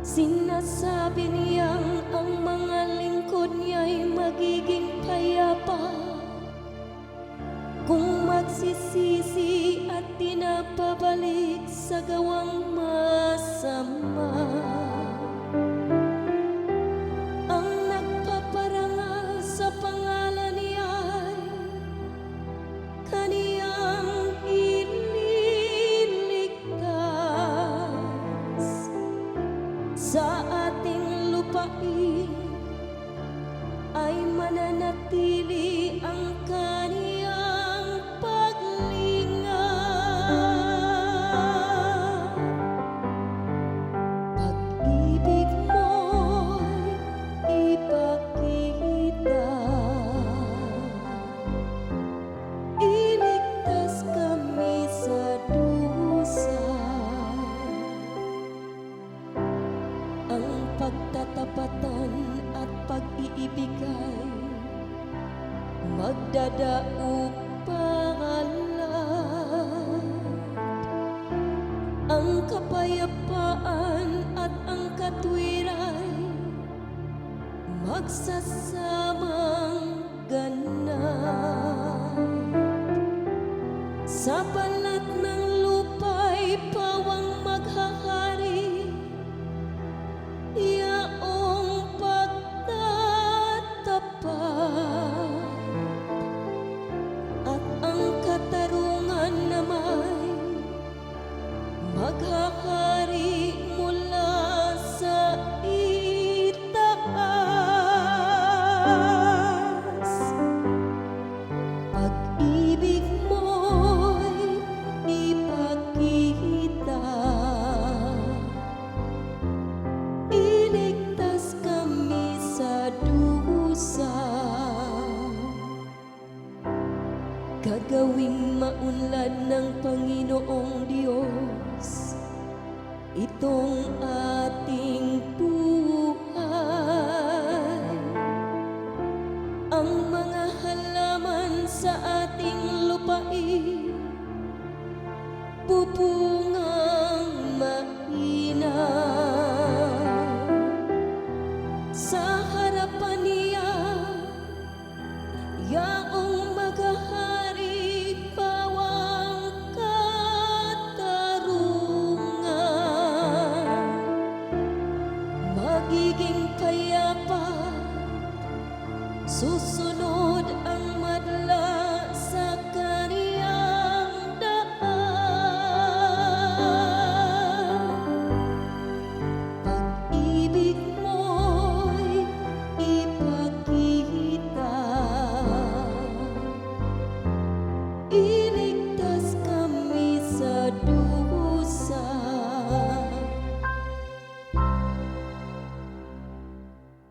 Sinasabi niyang ang mga lingkod niya'y magiging payapa kung magsisisi at tinapabalik sa gawang masama. Ang nagpaparangal sa pangalan niya'y kaniyang ililigtas. Sa ating lupain ay mananatili ang kaniyang paglingap. Pag-ibig mo'y ipakita, iligtas kami sa dusa. Ang pagtatapatan at pag-iibigay magdadaog pangalan. Ang kapayapaan at ang katwiran magsasamang ganap. Sa balat ng lupa'y pawang maghahari, yaong pagtatapat, at ang katarungan naman maghahari mula sa itaas. Pag-ibig mo'y ipakita, iligtas kami sa dusa. Gagawing maunlad ng Panginoong Diyos itong ating buhay. Ang mga halaman sa ating lupain pupungang mahina. Sa harapan niya yaong maghahari pawang katarungan. Magiging payapa, susunod